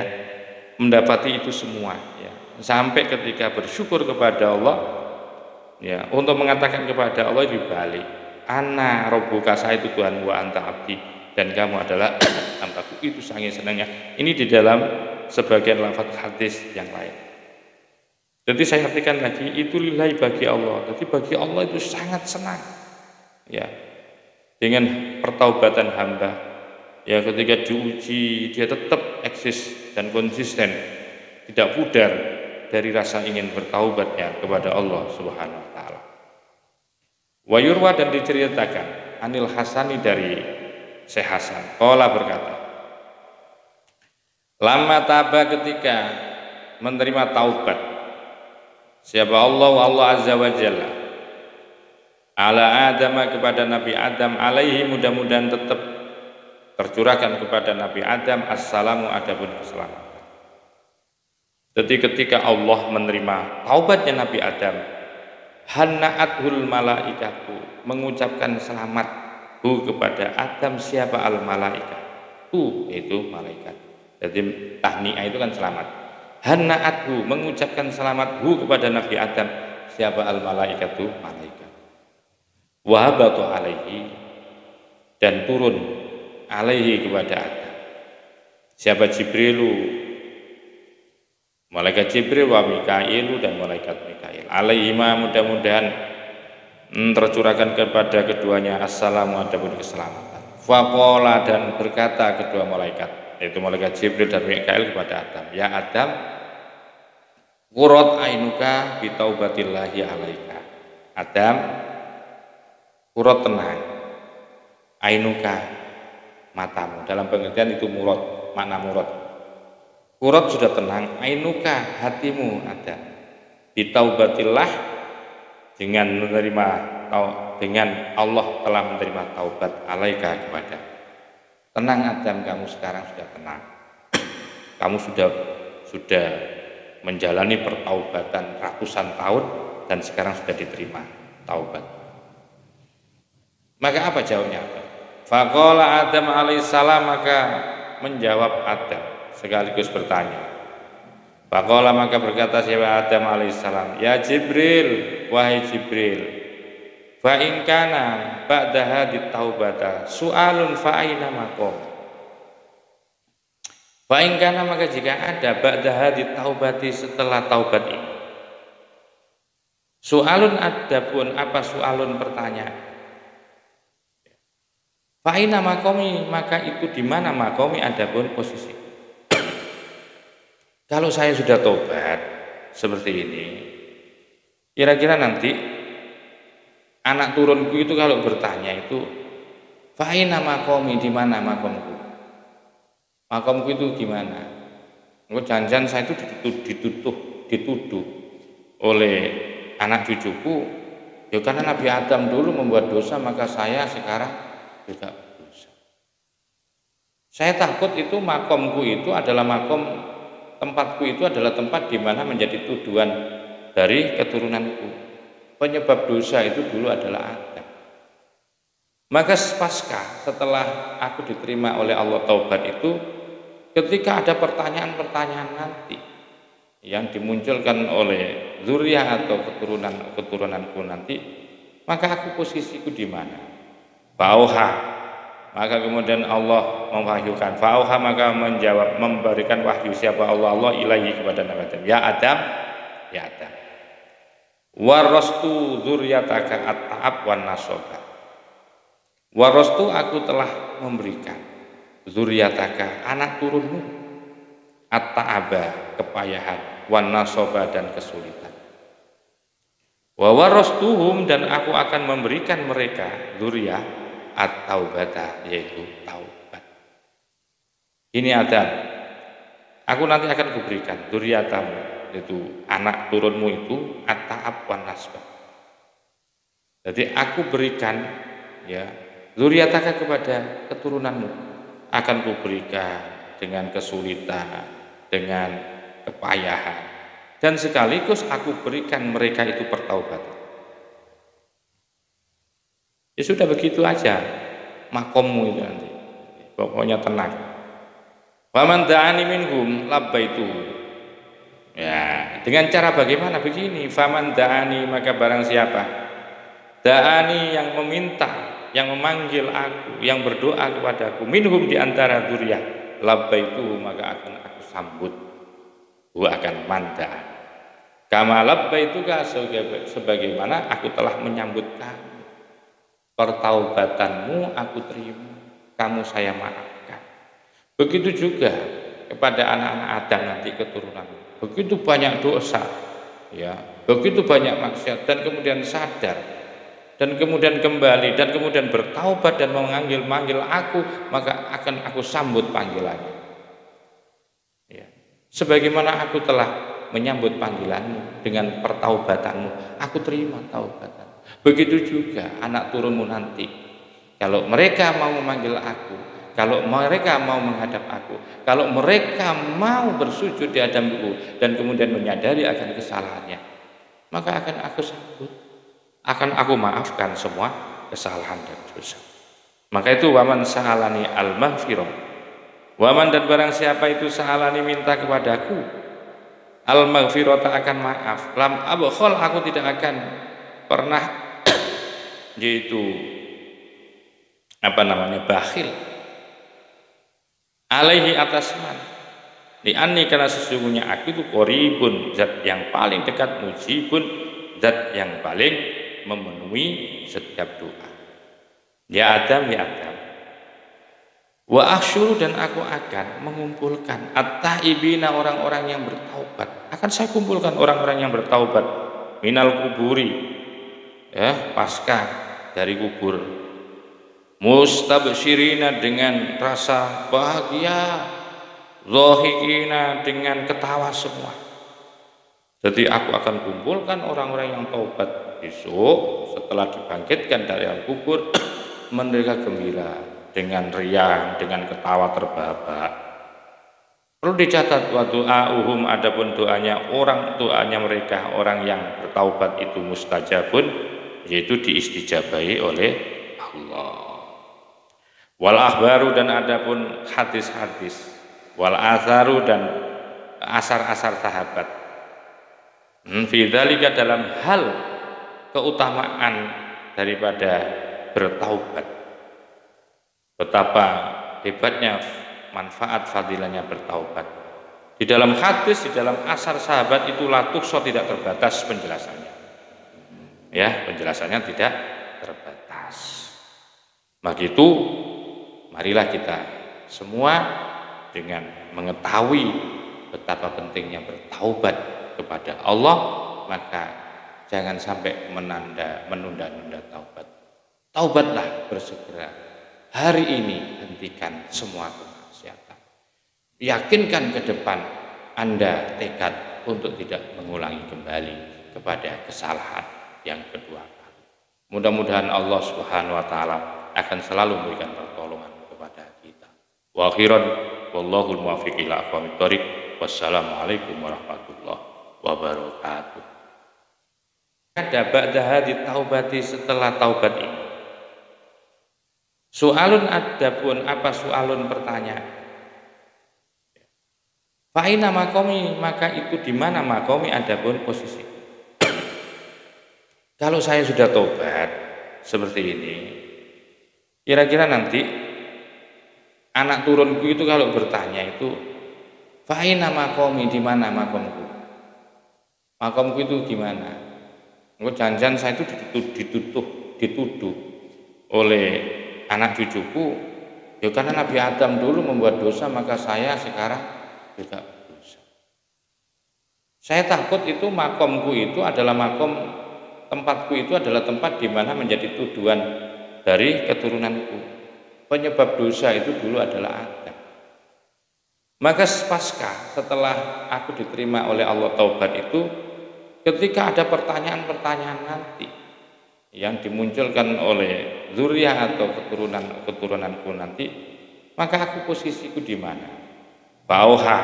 mendapati itu semua ya, sampai ketika bersyukur kepada Allah ya, untuk mengatakan kepada Allah dibalik, ana rabbuka, saya itu Tuhanmu, wa anta abdi, dan kamu adalah hambaku. Itu saking senangnya. Ini di dalam sebagian lafaz hadis yang lain. Jadi saya artikan lagi, itu lillahi, bagi Allah. Jadi bagi Allah itu sangat senang ya dengan pertaubatan hamba ya, ketika diuji dia tetap eksis dan konsisten, tidak pudar dari rasa ingin bertaubatnya kepada Allah Subhanahu wa taala. Wa yurwa, dan diceritakan, anil Hasani, dari Syekh Hasan, qala, berkata, lama taba, ketika menerima taubat siapa Allah azza wa jalla, ala Adam, kepada Nabi Adam, alaihi, mudah-mudahan tetap tercurahkan kepada Nabi Adam, assalamu, adapun keselamatan. Jadi ketika Allah menerima taubatnya Nabi Adam, hanna'athul malaikatu, mengucapkan selamat kepada Adam, siapa al malaikat, itu malaikat. Jadi tahniah itu kan selamat. Hanna'athu, mengucapkan selamat kepada Nabi Adam, siapa al malaikatu, malaikat. Wahabatu alaihi, dan turun alaihi, kepada Adam, siapa Jibrilu, malaikat Jibril, wa Mikailu, dan malaikat Mikail, alaihima, mudah-mudahan tercurahkan kepada keduanya assalamu, adapun keselamatan. Faqala, dan berkata kedua malaikat, yaitu malaikat Jibril dan Mikail, kepada Adam, ya Adam, qurat ainuka bitaubatillahi alaika. Adam, qurat, tenang, ainuka, matamu, dalam pengertian itu murad, makna murad. Qurat, sudah tenang, ainuka, hatimu, Adam, bitaubatillah, dengan menerima, dengan Allah telah menerima taubat, alaika, kepada. Tenang Adam, kamu sekarang sudah tenang. Kamu sudah menjalani pertaubatan ratusan tahun, dan sekarang sudah diterima taubat. Maka apa jawabnya? Faqala Adam alaihissalam, maka menjawab Adam sekaligus bertanya. Faqala, maka berkata siapa Adam alaihissalam, ya Jibril, wahai Jibril, fa in kana ba'da hadit taubata su'alun fa aina maqam. Fa in kana, maka jika ada ba'da hadit taubati, setelah taubat ini, su'alun, adapun apa su'alun, pertanyaan, fa aina maqami, maka itu di mana maqami, adapun posisi. Kalau saya sudah tobat seperti ini, kira-kira nanti anak turunku itu kalau bertanya itu, fa aina maqami, di mana maqamku? Maqamku itu gimana? Jangan-jangan saya itu dituduh oleh anak cucuku, ya karena Nabi Adam dulu membuat dosa, maka saya sekarang juga dosa. Saya takut itu maqamku itu adalah maqam, tempatku itu adalah tempat di mana menjadi tuduhan dari keturunanku. Penyebab dosa itu dulu adalah Adam. Maka pasca setelah aku diterima oleh Allah taubat itu, ketika ada pertanyaan-pertanyaan nanti yang dimunculkan oleh zuriyah atau keturunanku nanti, maka aku posisiku di mana? Fauha, maka kemudian Allah mewahyukan. Fauha, maka menjawab, memberikan wahyu siapa Allah ilahi kepada Nabi Adam. Ya Adam, ya Adam. Warastu dzurriyyataka at-ta'ab wan nasaba. Warastu, aku telah memberikan dzurriyyataka, anak turunmu, at-ta'aba, kepayahan, wan nasaba, dan kesulitan. Wa warastuhum, dan aku akan memberikan mereka dzurriyyah at-taubata, yaitu taubat. Ini Adam, aku nanti akan kuberikan dzurriyyatamu, yaitu anak turunmu itu, at-ta'ab wan nasaba. Jadi aku berikan ya dzurriyyataka, kepada keturunanmu akan kuberikan dengan kesulitan, dengan kepayahan, dan sekaligus aku berikan mereka itu pertaubatan. Ya sudah, begitu aja makommu itu nanti. Pokoknya tenang. Waman da'ani minhum labbaitu. Ya, dengan cara bagaimana? Begini, faman da'ani, maka barang siapa da'ani, yang meminta, yang memanggil aku, yang berdoa kepadaku, minhum, di antara dzurriyyah, labbaitu, maka akan aku sambut. Gua akan mandaan. Kama labbaituka, sebagaimana aku telah menyambut kamu. Pertaubatanmu aku terima, kamu saya maafkan. Begitu juga kepada anak-anak Adam nanti, keturunanmu. Begitu banyak dosa, ya, begitu banyak maksiat, dan kemudian sadar, dan kemudian kembali, dan kemudian bertaubat dan memanggil aku, maka akan aku sambut panggilannya. Ya. Sebagaimana aku telah menyambut panggilanmu dengan pertaubatanmu, aku terima taubatan. Begitu juga anak turunmu nanti, kalau mereka mau memanggil aku, kalau mereka mau menghadap aku, kalau mereka mau bersujud di hadapanku dan kemudian menyadari akan kesalahannya, maka akan aku sambut, akan aku maafkan semua kesalahan dan dosa. Maka itu waman sa'alani al-maghfirah, waman, dan barang siapa itu sa'alani, minta kepadaku, al-maghfirata, akan maaf, lam abkhol, aku tidak akan pernah yaitu bakhil, alaihi, atas man, li'anni, karena sesungguhnya aku itu qoribun, zat yang paling dekat, mujibun, zat yang paling memenuhi setiap doa. Ya Adam, ya Adam, wa asyuru, dan aku akan mengumpulkan at-taibina, orang-orang yang bertaubat. Akan saya kumpulkan orang-orang yang bertaubat, minal kuburi, ya, pasca dari kubur, mustabsyirina, dengan rasa bahagia, dhahikina, dengan ketawa semua. Jadi aku akan kumpulkan orang-orang yang taubat besok setelah dibangkitkan dari alam kubur, mereka gembira, dengan riang, dengan ketawa terbahak-bahak. Perlu dicatat, wa du'auhum, adapun doanya mereka, orang yang bertaubat itu, mustajabun, yaitu diistijabahi oleh Allah. Wal akhbaru, dan adapun hadis-hadis, wal atharu, dan asar-asar sahabat, fi dzalika, dalam hal keutamaan daripada bertaubat, betapa hebatnya manfaat fadilahnya bertaubat. Di dalam hadis, di dalam asar sahabat itu la tuhsa, tidak terbatas penjelasannya. Ya, penjelasannya tidak terbatas. Maka itu marilah kita semua dengan mengetahui betapa pentingnya bertaubat kepada Allah, maka jangan sampai menunda-nunda taubat. Taubatlah bersegera. Hari ini hentikan semua kemaksiatan. Yakinkan ke depan Anda tekad untuk tidak mengulangi kembali kepada kesalahan yang kedua kali. Mudah-mudahan Allah Subhanahu wa taala akan selalu memberikan pertolongan kepada kita. Wa akhiran, wallahul muwaffiq ila aqwamit thoriq. Wassalamualaikum warahmatullahi wabarakatuh. Ada ba'da hadhi taubati, setelah taubat ini. Soalun, adapun apa soalun, pertanyaan. Fa'ina makomi, maka itu di mana makomi, adapun posisi. Kalau saya sudah tobat seperti ini, kira-kira nanti anak turunku itu kalau bertanya itu, fa'ina makomi, di mana makomku? Makomku itu gimana? Jangan-jangan saya itu dituduh oleh anak cucuku, ya karena Nabi Adam dulu membuat dosa, maka saya sekarang juga dosa. Saya takut itu makomku itu adalah tempatku itu adalah tempat di mana menjadi tuduhan dari keturunanku. Penyebab dosa itu dulu adalah Adam. Maka pasca setelah aku diterima oleh Allah taubat itu, ketika ada pertanyaan-pertanyaan nanti yang dimunculkan oleh zuriyah atau keturunanku nanti, maka aku posisiku di mana? Fauha,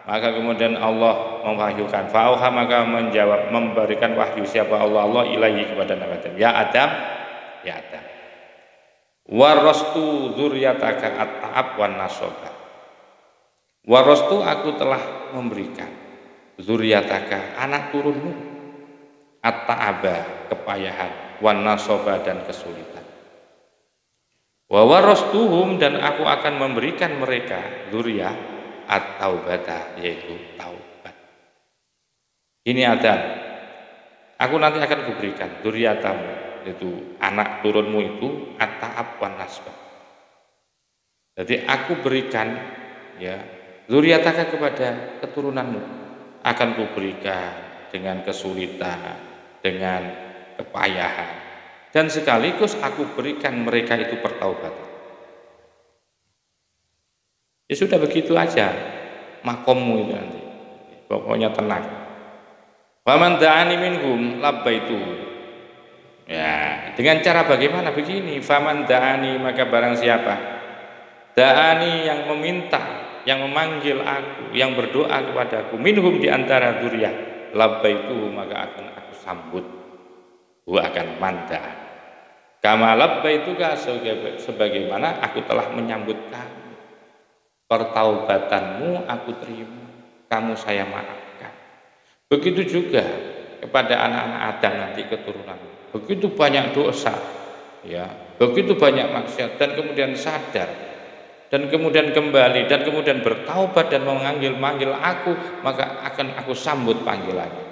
maka kemudian Allah mewahyukan, fauha, maka menjawab, memberikan wahyu siapa Allah ilahi kepada Nabi Adam, ya Adam, ya Adam, warastu zuriyataka at-ta'ab wan nasoba, warastu, aku telah memberikan zuriyataka, anak turunmu, at-ta'aba, kepayahan, wan nasoba, dan kesulitan. Wa warastuhum, dan aku akan memberikan mereka zuriyah at-taubata, yaitu taubat. Ini Adam, aku nanti akan kuberikan zuriyatamu, yaitu anak turunmu itu at-ta'ab wan nasba. Jadi aku berikan ya zuriyataka kepada keturunanmu, akan kuberikan dengan kesulitan, dengan kepayahan, dan sekaligus aku berikan mereka itu pertaubatan. Ya sudah, begitu aja makommu itu nanti, pokoknya tenang. Waman da'ani minhum labbaitu. Ya, dengan cara bagaimana? Begini, faman da'ani, maka barang siapa da'ani, yang meminta, yang memanggil aku, yang berdoa kepadaku, minhum, di antara dzurriyyah, labbaitu, maka akan aku sambut. Gua akan manda. Kama labbaituka, sebagaimana aku telah menyambut kamu. Pertaubatanmu aku terima, kamu saya maafkan. Begitu juga kepada anak-anak Adam nanti keturunan. Begitu banyak dosa, ya, begitu banyak maksiat, dan kemudian sadar, dan kemudian kembali, dan kemudian bertaubat dan memanggil aku, maka akan aku sambut panggilannya.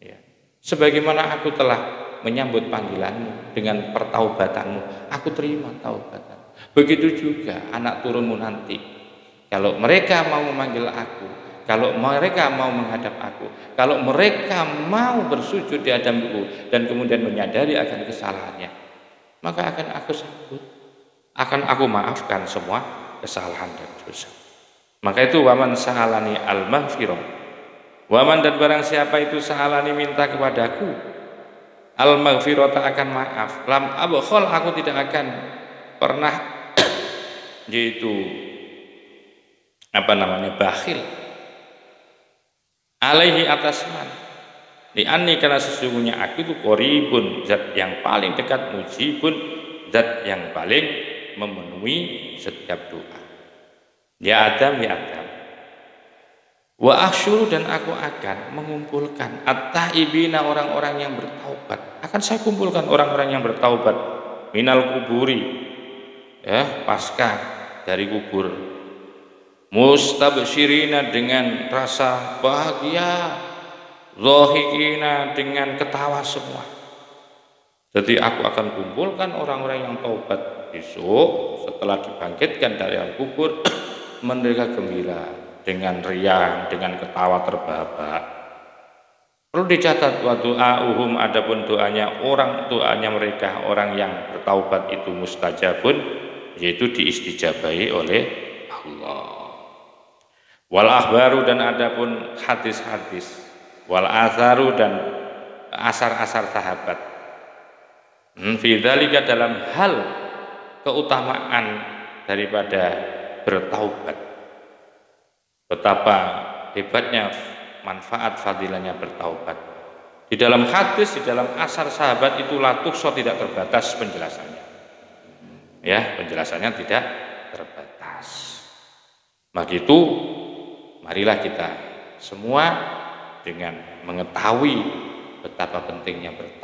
Ya. Sebagaimana aku telah menyambut panggilanmu dengan pertaubatanmu, aku terima taubatan. Begitu juga anak turunmu nanti, kalau mereka mau memanggil aku, kalau mereka mau menghadap aku, kalau mereka mau bersujud di hadapanku dan kemudian menyadari akan kesalahannya, maka akan aku sambut, akan aku maafkan semua kesalahan dan dosa. Maka itu waman sa'alani al-maghfirah, waman, dan barang siapa itu sa'alani, minta kepadaku, al-maghfirah, tak akan maaf, lam abkhol, aku tidak akan pernah yaitu bakhil, alaihi, atas man, li'anni, karena sesungguhnya aku itu qoribun, zat yang paling dekat, mujibun, zat yang paling memenuhi setiap doa. Ya Adam, ya Adam, wa asyuru, dan aku akan mengumpulkan at-taibina, orang-orang yang bertaubat, akan saya kumpulkan orang-orang yang bertaubat, minal kuburi, ya, pasca dari kubur, mustabsyirina, dengan rasa bahagia, dhahikina, dengan ketawa semua. Jadi aku akan kumpulkan orang-orang yang taubat besok setelah dibangkitkan dari alam kubur, mereka gembira dengan riang, dengan ketawa terbahak-bahak. Perlu dicatat, wa du'auhum, adapun doanya mereka orang yang bertaubat itu mustajabun, yaitu diistijabahi oleh Allah. Wal akhbaru, dan adapun hadis-hadis, wal atharu, dan asar-asar sahabat, fi dzalika, dalam hal keutamaan daripada bertaubat, betapa hebatnya manfaat fadilahnya bertaubat. Di dalam hadis, di dalam asar sahabat itu la tuhsa, tidak terbatas penjelasannya. Ya, penjelasannya tidak terbatas. Maka itu marilah kita semua dengan mengetahui betapa pentingnya bertaubat.